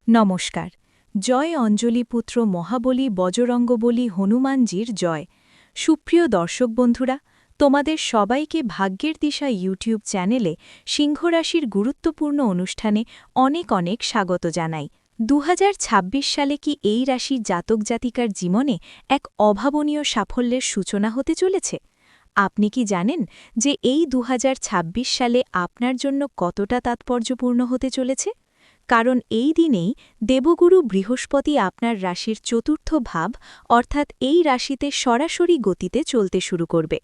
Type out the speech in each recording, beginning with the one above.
নমস্কার। জয় অঞ্জলিপুত্র মহাবলী বজরঙ্গবলী হনুমানজির জয়। সুপ্রিয় দর্শক বন্ধুরা, তোমাদের সবাইকে ভাগ্যের দিশা ইউটিউব চ্যানেলে সিংহরাশির গুরুত্বপূর্ণ অনুষ্ঠানে অনেক অনেক স্বাগত জানাই। 2026 সালে কি এই রাশির জাতক জাতিকার জীবনে এক অভাবনীয় সাফল্যের সূচনা হতে চলেছে? আপনি কি জানেন যে এই 2026 সালে আপনার জন্য কতটা তাৎপর্যপূর্ণ হতে চলেছে? কারণ এই দিনেই দেবগুরু বৃহস্পতি আপনার রাশির চতুর্থ ভাব অর্থাৎ এই রাশিতে সরাসরি গতিতে চলতে শুরু করবে।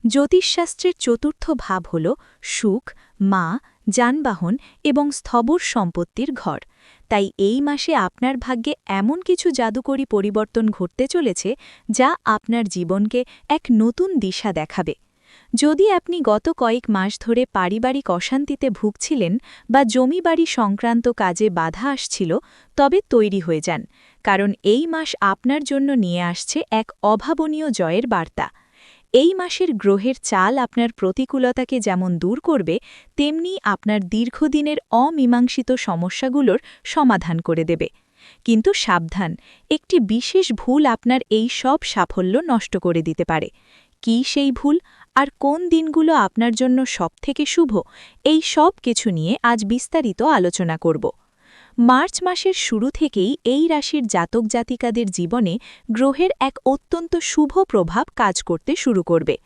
জ্যোতিষশাস্ত্রের চতুর্থ ভাব হল সুখ, মা, যানবাহন এবং স্থবর সম্পত্তির ঘর। তাই এই মাসে আপনার ভাগ্যে এমন কিছু জাদুকরী পরিবর্তন ঘটতে চলেছে যা আপনার জীবনকে এক নতুন দিশা দেখাবে। যদি আপনি গত কয়েক মাস ধরে পারিবারিক অশান্তিতে ভুগছিলেন বা জমিবাড়ি সংক্রান্ত কাজে বাধা আসছিল, তবে তৈরি হয়ে যান, কারণ এই মাস আপনার জন্য নিয়ে আসছে এক অভাবনীয় জয়ের বার্তা। এই মাসের গ্রহের চাল আপনার প্রতিকূলতাকে যেমন দূর করবে, তেমনি আপনার দীর্ঘদিনের অমীমাংসিত সমস্যাগুলোর সমাধান করে দেবে। কিন্তু সাবধান, একটি বিশেষ ভুল আপনার এই সব সাফল্য নষ্ট করে দিতে পারে। কি সেই ভুল, আর কোন দিনগুলো আপনার জন্য সবথেকে শুভ, এই সব কিছু নিয়ে আজ বিস্তারিত আলোচনা করব। মার্চ মাসের শুরু থেকেই এই রাশির জাতক জাতিকাদের জীবনে গ্রহের এক অত্যন্ত শুভ প্রভাব কাজ করতে শুরু করবে।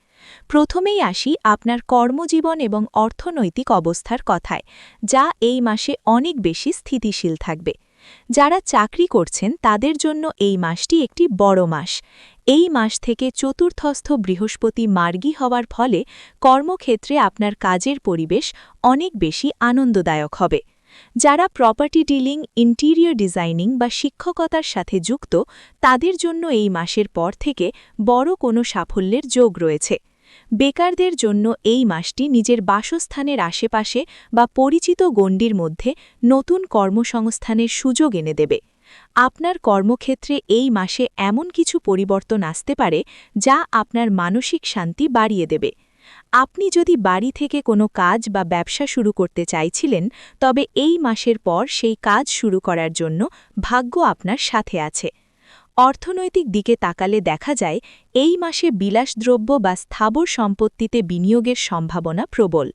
প্রথমেই আসি আপনার কর্মজীবন এবং অর্থনৈতিক অবস্থার কথায়, যা এই মাসে অনেক বেশি স্থিতিশীল থাকবে। যারা চাকরি করছেন তাদের জন্য এই মাসটি একটি বড় মাস। এই মাস থেকে চতুর্থস্থ বৃহস্পতি মার্গী হওয়ার ফলে কর্মক্ষেত্রে আপনার কাজের পরিবেশ অনেক বেশি আনন্দদায়ক হবে। যারা প্রপার্টি ডিলিং, ইন্টিরিয়র ডিজাইনিং বা শিক্ষকতার সাথে যুক্ত, তাদের জন্য এই মাসের পর থেকে বড় কোনো সাফল্যের যোগ রয়েছে। বেকারদের জন্য এই মাসটি নিজের বাসস্থানের আশেপাশে বা পরিচিত গণ্ডির মধ্যে নতুন কর্মসংস্থানের সুযোগ এনে দেবে। আপনার কর্মক্ষেত্রে এই মাসে এমন কিছু পরিবর্তন আসতে পারে যা আপনার মানসিক শান্তি বাড়িয়ে দেবে। আপনি যদি বাড়ি থেকে কোনো কাজ বা ব্যবসা শুরু করতে চাইছিলেন, তবে এই মাসের পর সেই কাজ শুরু করার জন্য ভাগ্য আপনার সাথে আছে। অর্থনৈতিক দিকে তাকালে দেখা যায় এই মাসে বিলাসদ্রব্য বা স্থাবর সম্পত্তিতে বিনিয়োগের সম্ভাবনা প্রবল।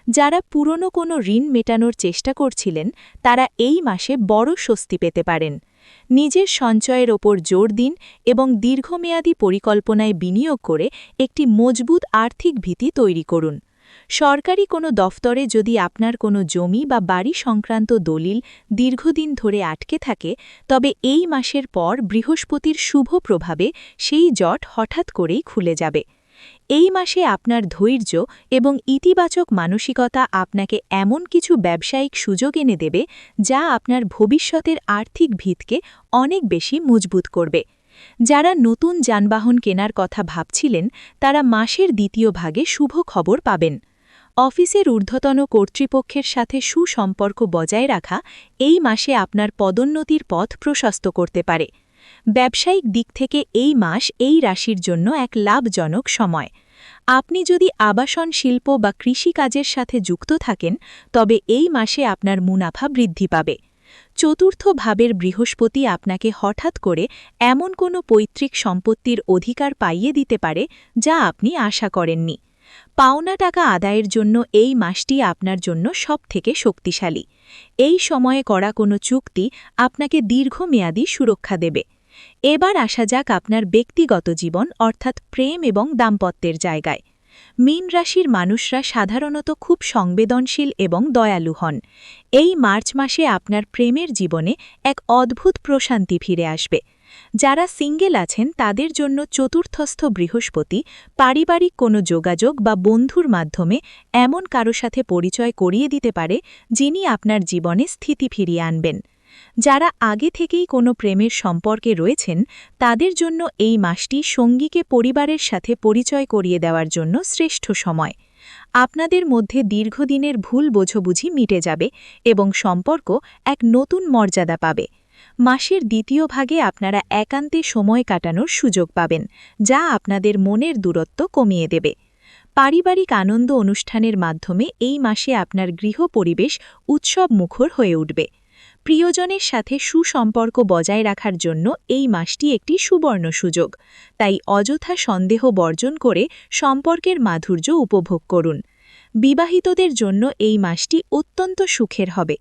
যারা পুরনো কোনো ঋণ মেটানোর চেষ্টা করছিলেন, তারা এই মাসে বড় স্বস্তি পেতে পারেন। নিজের সঞ্চয়ের ওপর জোর দিন এবং দীর্ঘমেয়াদী পরিকল্পনায় বিনিয়োগ করে একটি মজবুত আর্থিক ভিত্তি তৈরি করুন। সরকারি কোনো দফতরে যদি আপনার কোনো জমি বা বাড়ি সংক্রান্ত দলিল দীর্ঘদিন ধরে আটকে থাকে, তবে এই মাসের পর বৃহস্পতির শুভ প্রভাবে সেই জট হঠাৎ করেই খুলে যাবে। এই মাসে আপনার ধৈর্য এবং ইতিবাচক মানসিকতা আপনাকে এমন কিছু ব্যবসায়িক সুযোগ এনে দেবে যা আপনার ভবিষ্যতের আর্থিক ভিতকে অনেক বেশি মজবুত করবে। যারা নতুন যানবাহন কেনার কথা ভাবছিলেন, তারা মাসের দ্বিতীয় ভাগে শুভ খবর পাবেন। অফিসের ঊর্ধ্বতন কর্তৃপক্ষের সাথে সুসম্পর্ক বজায় রাখা এই মাসে আপনার পদোন্নতির পথ প্রশস্ত করতে পারে। ব্যবসায়িক দিক থেকে এই মাস এই রাশির জন্য এক লাভজনক সময়। আপনি যদি আবাসন শিল্প বা কৃষিকাজের সাথে যুক্ত থাকেন, তবে এই মাসে আপনার মুনাফা বৃদ্ধি পাবে। চতুর্থ ভাবের বৃহস্পতি আপনাকে হঠাৎ করে এমন কোনো পৈতৃক সম্পত্তির অধিকার পাইয়ে দিতে পারে যা আপনি আশা করেননি। পাওনা টাকা আদায়ের জন্য এই মাসটি আপনার জন্য সবথেকে শক্তিশালী। এই সময়ে করা কোনো চুক্তি আপনাকে দীর্ঘমেয়াদী সুরক্ষা দেবে। এবার আসা যাক আপনার ব্যক্তিগত জীবন অর্থাৎ প্রেম এবং দাম্পত্যের জায়গায়। মীন রাশির মানুষরা সাধারণত খুব সংবেদনশীল এবং দয়ালু হন। এই মার্চ মাসে আপনার প্রেমের জীবনে এক অদ্ভুত প্রশান্তি ফিরে আসবে। যারা সিঙ্গেল আছেন তাদের জন্য চতুর্থস্থ বৃহস্পতি পারিবারিক কোনো যোগাযোগ বা বন্ধুর মাধ্যমে এমন কারো সাথে পরিচয় করিয়ে দিতে পারে যিনি আপনার জীবনে স্থিতি ফিরিয়ে আনবেন। যারা আগে থেকেই কোনো প্রেমের সম্পর্কে রয়েছেন, তাদের জন্য এই মাসটি সঙ্গীকে পরিবারের সাথে পরিচয় করিয়ে দেওয়ার জন্য শ্রেষ্ঠ সময়। আপনাদের মধ্যে দীর্ঘদিনের ভুল বোঝাবুঝি মিটে যাবে এবং সম্পর্ক এক নতুন মর্যাদা পাবে। মাসের দ্বিতীয় ভাগে আপনারা একান্তে সময় কাটানোর সুযোগ পাবেন, যা আপনাদের মনের দূরত্ব কমিয়ে দেবে। পারিবারিক আনন্দ অনুষ্ঠানের মাধ্যমে এই মাসে আপনার গৃহ পরিবেশ উৎসব মুখর হয়ে উঠবে। প্রিয়জনের সাথে সুসম্পর্ক বজায় রাখার জন্য এই মাসটি একটি সুবর্ণ সুযোগ, তাই অযথা সন্দেহ বর্জন করে সম্পর্কের মাধুর্য উপভোগ করুন। বিবাহিতদের জন্য এই মাসটি অত্যন্ত সুখের হবে।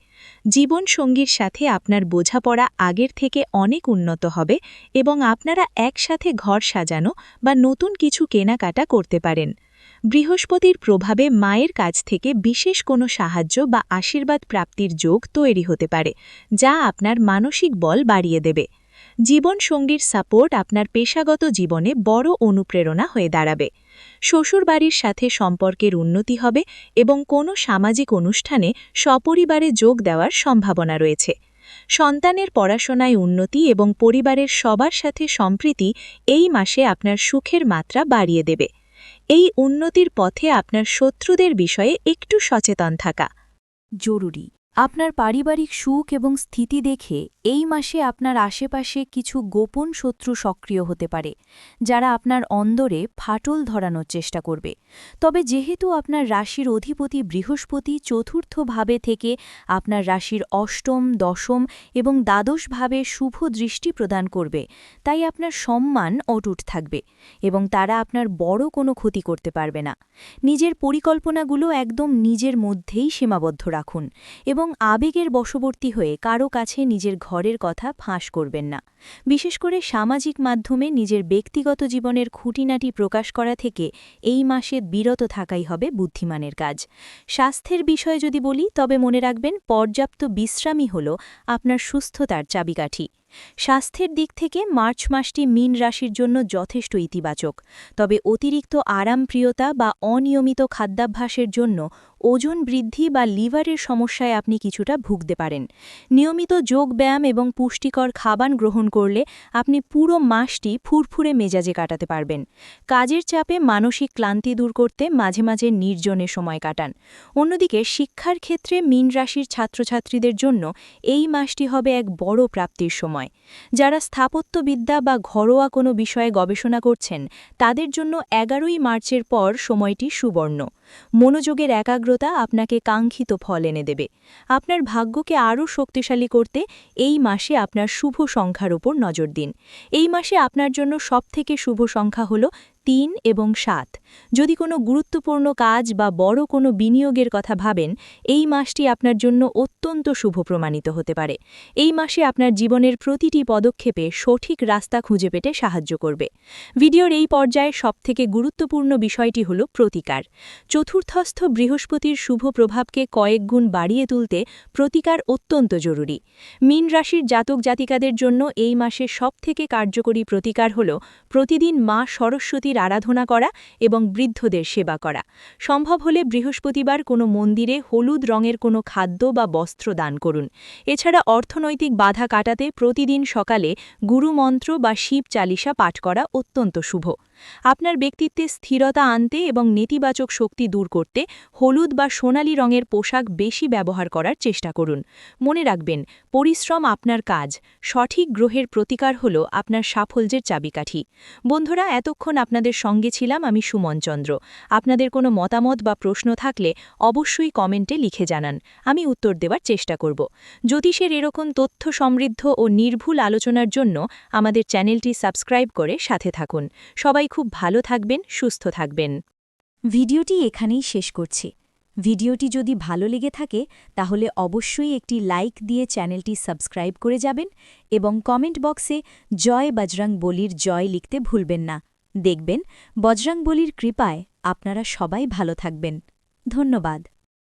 জীবনসঙ্গীর সাথে আপনার বোঝাপড়া আগের থেকে অনেক উন্নত হবে এবং আপনারা একসাথে ঘর সাজানো বা নতুন কিছু কেনাকাটা করতে পারেন। বৃহস্পতির প্রভাবে মায়ের কাছ থেকে বিশেষ কোনো সাহায্য বা আশীর্বাদ প্রাপ্তির যোগ তৈরি হতে পারে, যা আপনার মানসিক বল বাড়িয়ে দেবে। জীবনসঙ্গীর সাপোর্ট আপনার পেশাগত জীবনে বড় অনুপ্রেরণা হয়ে দাঁড়াবে। শ্বশুরবাড়ির সাথে সম্পর্কের উন্নতি হবে এবং কোনো সামাজিক অনুষ্ঠানে সপরিবারে যোগ দেওয়ার সম্ভাবনা রয়েছে। সন্তানের পড়াশোনায় উন্নতি এবং পরিবারের সবার সাথে সম্প্রীতি এই মাসে আপনার সুখের মাত্রা বাড়িয়ে দেবে। এই উন্নতির পথে আপনার শত্রুদের বিষয়ে একটু সচেতন থাকা জরুরি। আপনার পারিবারিক সুখ এবং স্থিতি দেখে এই মাসে আপনার আশেপাশে কিছু গোপন শত্রু সক্রিয় হতে পারে, যারা আপনার অন্দরে ফাটল ধরানোর চেষ্টা করবে। তবে যেহেতু আপনার রাশির অধিপতি বৃহস্পতি চতুর্থ ভাবে থেকে আপনার রাশির অষ্টম, দশম এবং দ্বাদশ ভাবে শুভ দৃষ্টি প্রদান করবে, তাই আপনার সম্মান অটুট থাকবে এবং তারা আপনার বড় কোনো ক্ষতি করতে পারবে না। নিজের পরিকল্পনাগুলো একদম নিজের মধ্যেই সীমাবদ্ধ রাখুন এবং আবেগের বশবর্তী হয়ে কারো কাছে নিজের ঘরের কথা ফাঁস করবেন না। বিশেষ করে সামাজিক মাধ্যমে নিজের ব্যক্তিগত জীবনের খুঁটিনাটি প্রকাশ করা থেকে এই মাসে বিরত থাকাই হবে বুদ্ধিমানের কাজ। স্বাস্থ্যের বিষয়ে যদি বলি, তবে মনে রাখবেন পর্যাপ্ত বিশ্রামই হল আপনার সুস্থতার চাবিকাঠি। স্বাস্থ্যের দিক থেকে মার্চ মাসটি মীন রাশির জন্য যথেষ্ট ইতিবাচক, তবে অতিরিক্ত আরামপ্রিয়তা বা অনিয়মিত খাদ্যাভ্যাসের জন্য ওজন বৃদ্ধি বা লিভারের সমস্যায় আপনি কিছুটা ভুগতে পারেন। নিয়মিত যোগব্যায়াম এবং পুষ্টিকর খাবার গ্রহণ করলে আপনি পুরো মাসটি ফুরফুরে মেজাজে কাটাতে পারবেন। কাজের চাপে মানসিক ক্লান্তি দূর করতে মাঝে মাঝে নির্জনে সময় কাটান। অন্যদিকে শিক্ষার ক্ষেত্রে মীন রাশির ছাত্রছাত্রীদের জন্য এই মাসটি হবে এক বড় প্রাপ্তির সময়। যারা স্থাপত্যবিদ্যা বা ঘরোয়া কোনো বিষয়ে গবেষণা করছেন, তাদের জন্য 11ই মার্চের পর সময়টি সুবর্ণ। মনোযোগের একাগ্রতা আপনাকে কাঙ্ক্ষিত ফল এনে দেবে। আপনার ভাগ্যকে আরও শক্তিশালী করতে এই মাসে আপনার শুভ সংখ্যার উপর নজর দিন। এই মাসে আপনার জন্য সবথেকে শুভ সংখ্যা হল 3 এবং 7। যদি কোনো গুরুত্বপূর্ণ কাজ বা বড় কোনো বিনিয়োগের কথা ভাবেন, এই মাসটি আপনার জন্য অত্যন্ত শুভ প্রমাণিত হতে পারে। এই মাসে আপনার জীবনের প্রতিটি পদক্ষেপে সঠিক রাস্তা খুঁজে পেতে সাহায্য করবে। ভিডিওর এই পর্যায়ে সবথেকে গুরুত্বপূর্ণ বিষয়টি হল প্রতিকার। চতুর্থস্থ বৃহস্পতির শুভ প্রভাবকে কয়েক গুণ বাড়িয়ে তুলতে প্রতিকার অত্যন্ত জরুরি। মীন রাশির জাতক জাতিকাদের জন্য এই মাসে সবথেকে কার্যকরী প্রতিকার হল প্রতিদিন মা সরস্বতীর আরাধনা করা এবং বৃদ্ধদের সেবা করা। সম্ভব হলে বৃহস্পতিবার কোনো মন্দিরে হলুদ রঙের কোনো খাদ্য বা বস্ত্র দান করুন। এছাড়া অর্থনৈতিক বাধা কাটাতে প্রতিদিন সকালে গুরুমন্ত্র বা শিব চালিসা পাঠ করা অত্যন্ত শুভ। আপনার ব্যক্তিত্বে স্থিরতা আনতে এবং নেতিবাচক শক্তি দূর করতে হলুদ বা সোনালী রঙের পোশাক বেশি ব্যবহার করার চেষ্টা করুন। মনে রাখবেন, পরিশ্রম আপনার কাজ, সঠিক গ্রহের প্রতিকার হল আপনার সাফল্যের চাবিকাঠি। বন্ধুরা, এতক্ষণ আপনাদের সঙ্গে ছিলাম আমি সুমন চন্দ্র। আপনাদের কোনো মতামত বা প্রশ্ন থাকলে অবশ্যই কমেন্টে লিখে জানান, আমি উত্তর দেওয়ার চেষ্টা করব। জ্যোতিষের এরকম তথ্য সমৃদ্ধ ও নির্ভুল আলোচনার জন্য আমাদের চ্যানেলটি সাবস্ক্রাইব করে সাথে থাকুন। সবাই খুব ভালো থাকবেন, সুস্থ থাকবেন। ভিডিওটি এখানেই শেষ করছি। ভিডিওটি যদি ভালো লেগে থাকে তাহলে অবশ্যই একটি লাইক দিয়ে চ্যানেলটি সাবস্ক্রাইব করে যাবেন এবং কমেন্ট বক্সে জয় বজরংবলীর জয় লিখতে ভুলবেন না। দেখবেন বজরংবলীর কৃপায় আপনারা সবাই ভালো থাকবেন। ধন্যবাদ।